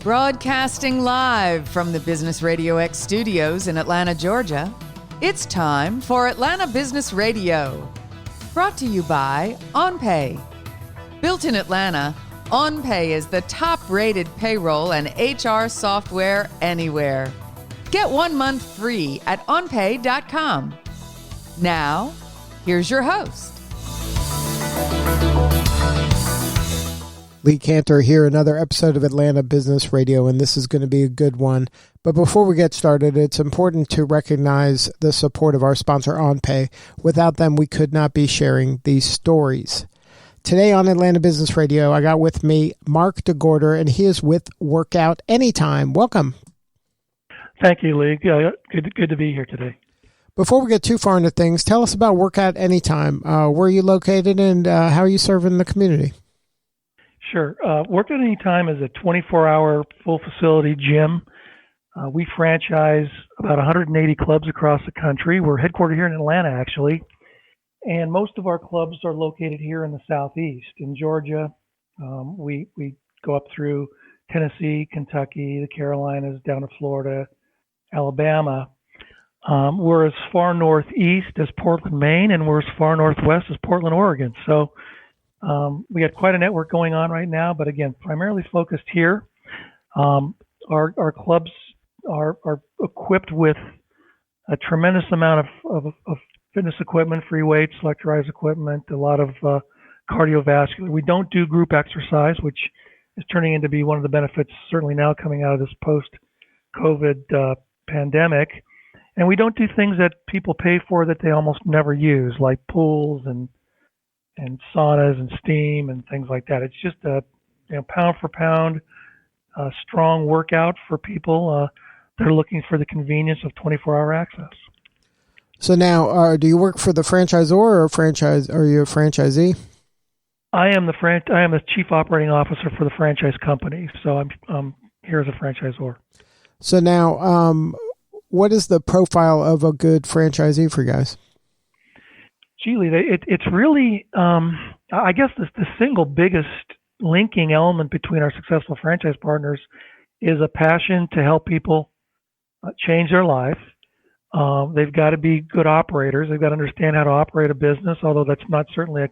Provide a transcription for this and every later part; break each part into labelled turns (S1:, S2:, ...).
S1: Broadcasting live from the Business RadioX studios in Atlanta, Georgia, it's time for Atlanta Business Radio. Brought to you by OnPay. Built in Atlanta, OnPay is the top-rated payroll and HR software anywhere. Get 1 month free at onpay.com. Now, here's your host.
S2: Lee Cantor here, another episode of Atlanta Business Radio, and this is going to be a good one. But before we get started, it's important to recognize the support of our sponsor, OnPay. Without them, we could not be sharing these stories. Today on Atlanta Business Radio, I got with me Mark de Gorter, and he is with Workout Anytime. Welcome.
S3: Thank you, Lee. Good to be here today.
S2: Before we get too far into things, tell us about Workout Anytime. Where are you located, and how are you serving the community?
S3: Sure. Workout Anytime is a 24-hour full-facility gym. We franchise about 180 clubs across the country. We're headquartered here in Atlanta, actually, and most of our clubs are located here in the Southeast. In Georgia, we go up through Tennessee, Kentucky, the Carolinas, down to Florida, Alabama. We're as far northeast as Portland, Maine, and we're as far northwest as Portland, Oregon. So we got quite a network going on right now, but again, primarily focused here. Our clubs are equipped with a tremendous amount of fitness equipment, free weights, selectorized equipment, a lot of cardiovascular. We don't do group exercise, which is turning into be one of the benefits certainly now coming out of this post-COVID pandemic. And we don't do things that people pay for that they almost never use, like pools and saunas and steam and things like that. It's just a pound for pound strong workout for people that are looking for the convenience of 24-hour access.
S2: So now, do you work for the franchisor or are you a franchisee?
S3: I am the chief operating officer for the franchise company, so I'm here as a franchisor.
S2: So now, what is the profile of a good franchisee for you guys?
S3: Lee, it's really, I guess the single biggest linking element between our successful franchise partners is a passion to help people change their life. They've got to be good operators. They've got to understand how to operate a business, although that's not certainly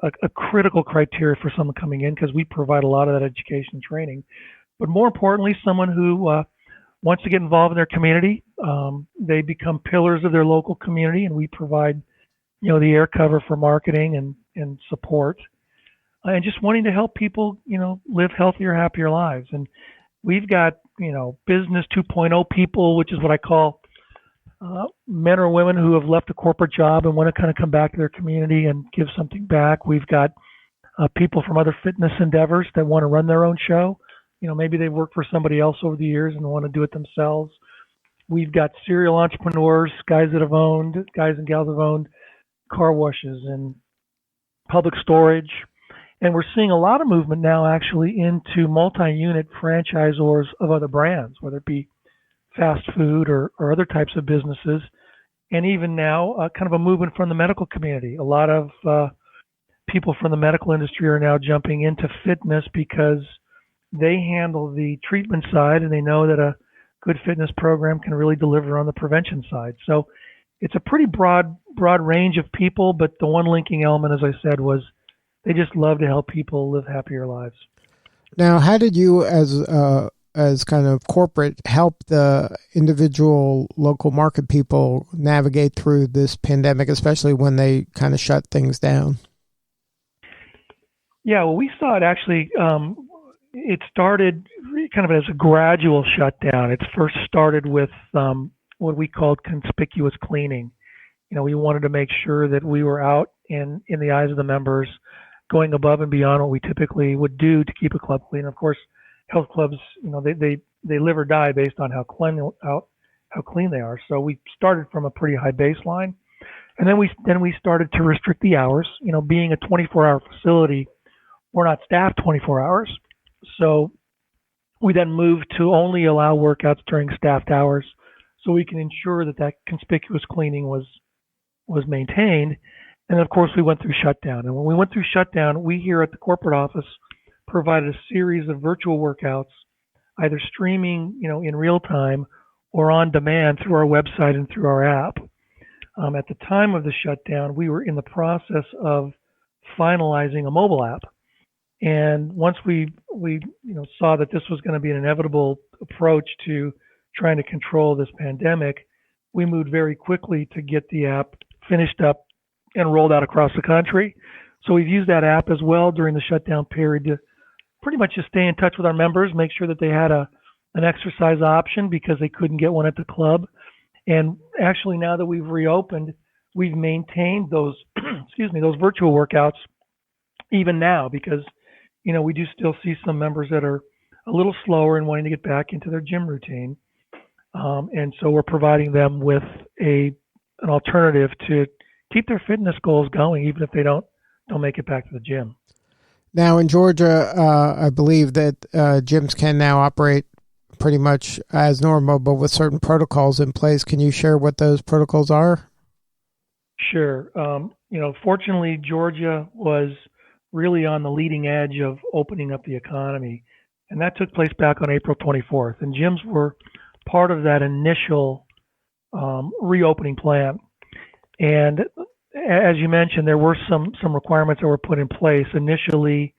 S3: a critical criteria for someone coming in because we provide a lot of that education and training. But more importantly, someone who wants to get involved in their community. They become pillars of their local community, and we provide the air cover for marketing and support, and just wanting to help people, live healthier, happier lives. And we've got, business 2.0 people, which is what I call men or women who have left a corporate job and want to kind of come back to their community and give something back. We've got people from other fitness endeavors that want to run their own show. Maybe they've worked for somebody else over the years and want to do it themselves. We've got serial entrepreneurs, guys and gals have owned car washes and public storage. And we're seeing a lot of movement now actually into multi-unit franchisors of other brands, whether it be fast food or other types of businesses. And even now, kind of a movement from the medical community. A lot of people from the medical industry are now jumping into fitness because they handle the treatment side and they know that a good fitness program can really deliver on the prevention side. So it's a pretty broad range of people, but the one linking element, as I said, was they just love to help people live happier lives.
S2: Now, how did you, as kind of corporate, help the individual local market people navigate through this pandemic, especially when they kind of shut things down?
S3: Yeah, well, we saw it actually. It started kind of as a gradual shutdown. It first started with what we called conspicuous cleaning. We wanted to make sure that we were out in the eyes of the members, going above and beyond what we typically would do to keep a club clean. Of course, health clubs, they live or die based on how clean they are. So we started from a pretty high baseline, and then we started to restrict the hours. Being a 24-hour facility, we're not staffed 24 hours. So we then moved to only allow workouts during staffed hours, so we can ensure that conspicuous cleaning was maintained. And of course, we went through shutdown. And when we went through shutdown, we here at the corporate office provided a series of virtual workouts either streaming, in real time or on demand through our website and through our app. At the time of the shutdown, we were in the process of finalizing a mobile app. And once we saw that this was going to be an inevitable approach to trying to control this pandemic, we moved very quickly to get the app finished up and rolled out across the country. So we've used that app as well during the shutdown period to pretty much just stay in touch with our members, make sure that they had an exercise option because they couldn't get one at the club. And actually, now that we've reopened, we've maintained those those virtual workouts even now because we do still see some members that are a little slower and wanting to get back into their gym routine. And so we're providing them with an alternative to keep their fitness goals going, even if they don't make it back to the gym.
S2: Now in Georgia, I believe that gyms can now operate pretty much as normal, but with certain protocols in place. Can you share what those protocols are?
S3: Sure. Fortunately, Georgia was really on the leading edge of opening up the economy. And that took place back on April 24th. And gyms were part of that initial reopening plan. And as you mentioned, there were some requirements that were put in place. Initially,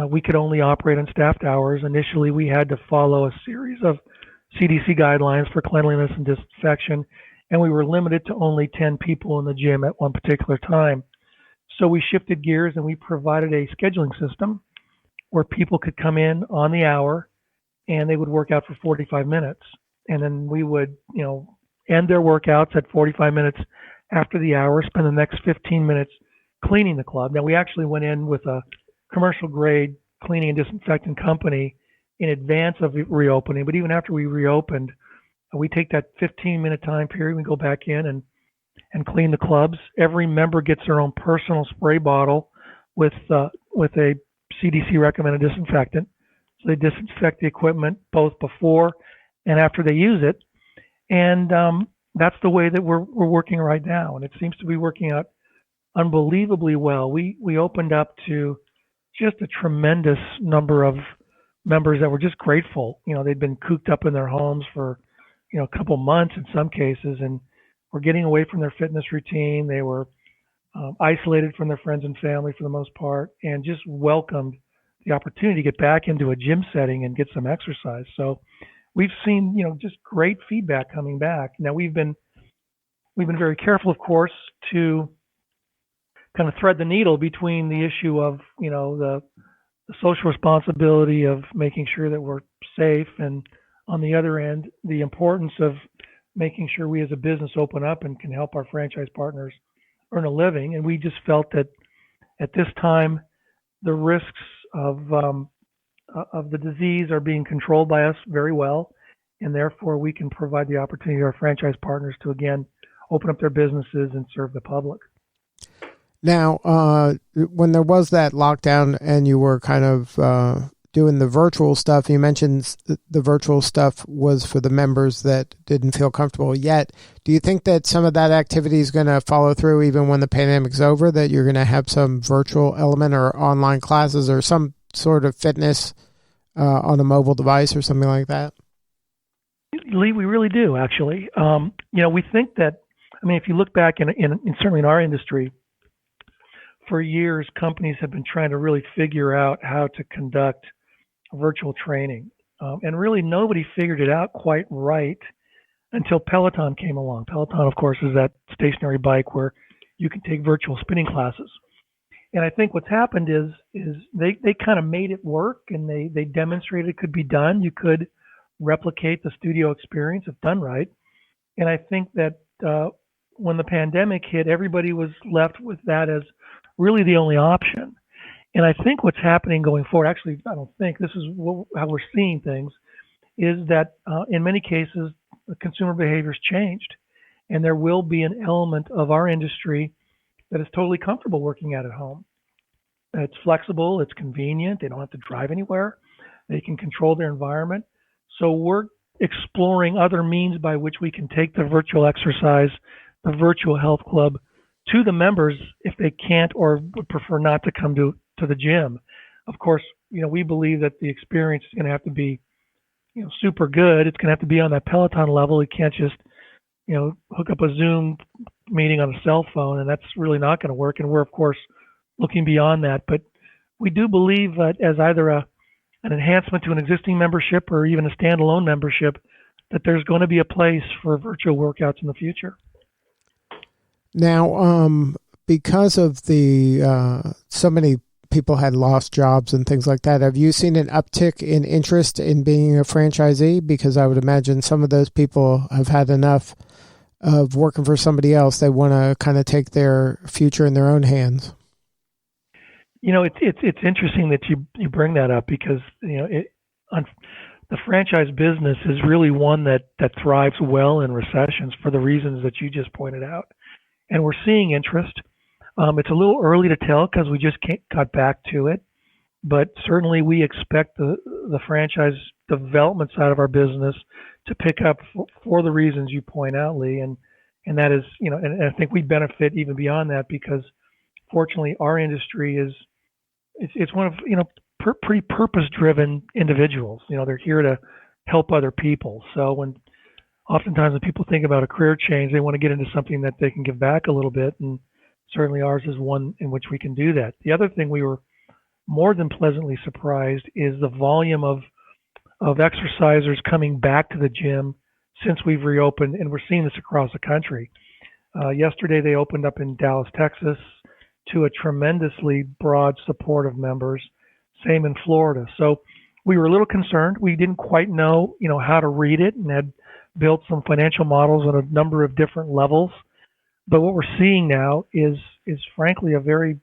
S3: we could only operate on staffed hours. Initially, we had to follow a series of CDC guidelines for cleanliness and disinfection, and we were limited to only 10 people in the gym at one particular time. So we shifted gears and we provided a scheduling system where people could come in on the hour and they would work out for 45 minutes. And then we would, end their workouts at 45 minutes after the hour, spend the next 15 minutes cleaning the club. Now, we actually went in with a commercial grade cleaning and disinfecting company in advance of reopening. But even after we reopened, we take that 15-minute time period, we go back in and clean the clubs. Every member gets their own personal spray bottle with a CDC recommended disinfectant. So they disinfect the equipment both before and after they use it. And that's the way that we're working right now. And it seems to be working out unbelievably well. We opened up to just a tremendous number of members that were just grateful. They'd been cooped up in their homes for, a couple months in some cases, and were getting away from their fitness routine. They were isolated from their friends and family for the most part, and just welcomed the opportunity to get back into a gym setting and get some exercise. So we've seen, just great feedback coming back. Now we've been very careful, of course, to kind of thread the needle between the issue of, the social responsibility of making sure that we're safe, and on the other end, the importance of making sure we as a business open up and can help our franchise partners earn a living. And we just felt that at this time, the risks of the disease are being controlled by us very well, and therefore we can provide the opportunity to our franchise partners to again open up their businesses and serve the public.
S2: Now, when there was that lockdown and you were kind of doing the virtual stuff, you mentioned the virtual stuff was for the members that didn't feel comfortable yet. Do you think that some of that activity is going to follow through even when the pandemic's over, that you're going to have some virtual element or online classes or some sort of fitness on a mobile device or something like that?
S3: Lee, we really do, actually. We think that, if you look back in certainly in our industry, for years, companies have been trying to really figure out how to conduct virtual training. And really nobody figured it out quite right until Peloton came along. Peloton, of course, is that stationary bike where you can take virtual spinning classes. And I think what's happened is they kind of made it work, and they demonstrated it could be done. You could replicate the studio experience if done right. And I think that when the pandemic hit, everybody was left with that as really the only option. And I think what's happening going forward, actually, I don't think, this is how we're seeing things, is that in many cases, the consumer behavior's changed. And there will be an element of our industry that is totally comfortable working out at home. It's flexible, it's convenient, they don't have to drive anywhere, they can control their environment. So we're exploring other means by which we can take the virtual exercise, the virtual health club, to the members if they can't or would prefer not to come to the gym. Of course, we believe that the experience is going to have to be super good. It's going to have to be on that Peloton level. You can't just hook up a Zoom meeting on a cell phone, and that's really not going to work. And we're of course looking beyond that, but we do believe that as either an enhancement to an existing membership or even a standalone membership, that there's going to be a place for virtual workouts in the future.
S2: Now, because of the so many people had lost jobs and things like that, have you seen an uptick in interest in being a franchisee? Because I would imagine some of those people have had enough of working for somebody else. They want to kind of take their future in their own hands.
S3: It's interesting that you bring that up, because the franchise business is really one that thrives well in recessions for the reasons that you just pointed out, and we're seeing interest. It's a little early to tell because we just got back to it, but certainly we expect the franchise development side of our business to pick up for the reasons you point out, Lee, and that is, and I think we benefit even beyond that, because fortunately our industry it's one of pretty purpose-driven individuals. They're here to help other people. So oftentimes when people think about a career change, they want to get into something that they can give back a little bit, and certainly ours is one in which we can do that. The other thing we were more than pleasantly surprised is the volume of exercisers coming back to the gym since we've reopened, and we're seeing this across the country. Yesterday they opened up in Dallas, Texas, to a tremendously broad support of members. Same in Florida. So we were a little concerned. We didn't quite know, how to read it, and had built some financial models on a number of different levels. But what we're seeing now is frankly a very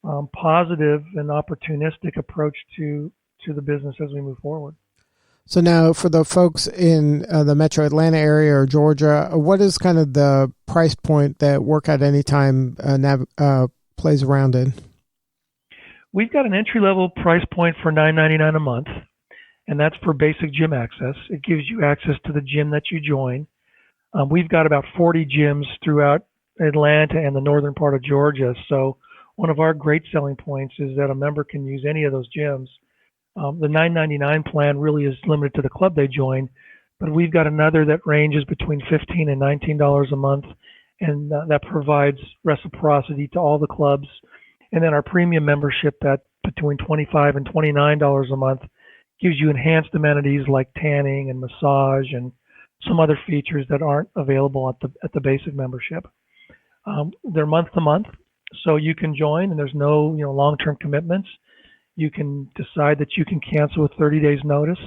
S3: positive and opportunistic approach to the business as we move forward.
S2: So now for the folks in the metro Atlanta area or Georgia, what is kind of the price point that Workout Anytime plays around in?
S3: We've got an entry-level price point for $9.99 a month, and that's for basic gym access. It gives you access to the gym that you join. We've got about 40 gyms throughout Atlanta and the northern part of Georgia. So one of our great selling points is that a member can use any of those gyms. The $9.99 plan really is limited to the club they join, but we've got another that ranges between $15 and $19 a month, and that provides reciprocity to all the clubs. And then our premium membership at between $25 and $29 a month gives you enhanced amenities like tanning and massage and some other features that aren't available at the basic membership. They're month to month, so you can join, and there's no long-term commitments. You can decide that you can cancel with 30 days notice.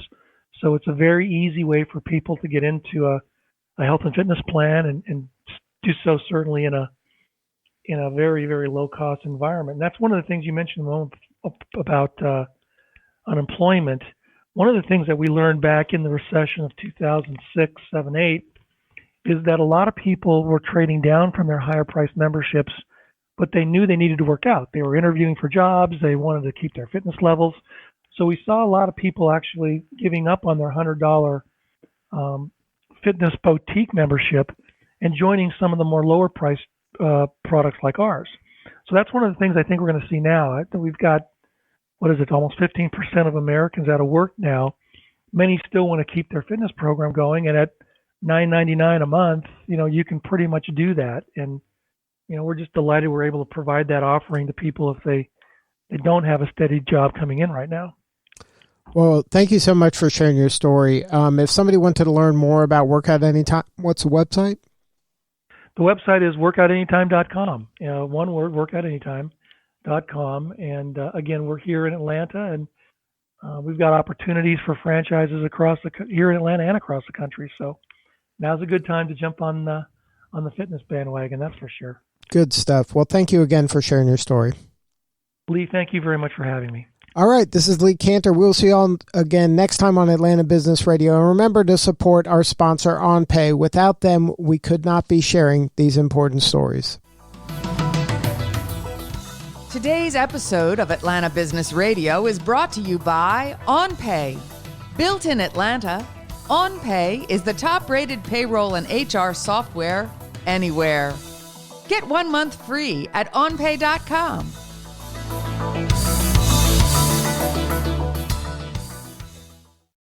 S3: So it's a very easy way for people to get into a health and fitness plan and do so certainly in a very, very low cost environment. And that's one of the things you mentioned a moment about unemployment. One of the things that we learned back in the recession of 2006, 7, 8 is that a lot of people were trading down from their higher priced memberships, but they knew they needed to work out. They were interviewing for jobs. They wanted to keep their fitness levels. So we saw a lot of people actually giving up on their $100 fitness boutique membership and joining some of the more lower priced products like ours. So that's one of the things I think we're going to see now. We've got, almost 15% of Americans out of work now. Many still want to keep their fitness program going, and at $9.99 a month, you can pretty much do that. And we're just delighted we're able to provide that offering to people if they don't have a steady job coming in right now.
S2: Well, thank you so much for sharing your story. If somebody wanted to learn more about Workout Anytime, what's the website?
S3: The website is workoutanytime.com. One word, workoutanytime.com. And again, we're here in Atlanta, and we've got opportunities for franchises here in Atlanta and across the country. So now's a good time to jump on the fitness bandwagon, that's for sure.
S2: Good stuff. Well, thank you again for sharing your story.
S3: Lee, thank you very much for having me.
S2: All right, this is Lee Cantor. We'll see you all again next time on Atlanta Business Radio. And remember to support our sponsor, OnPay. Without them, we could not be sharing these important stories.
S1: Today's episode of Atlanta Business Radio is brought to you by OnPay. Built in Atlanta, OnPay is the top-rated payroll and HR software anywhere. Get 1 month free at onpay.com.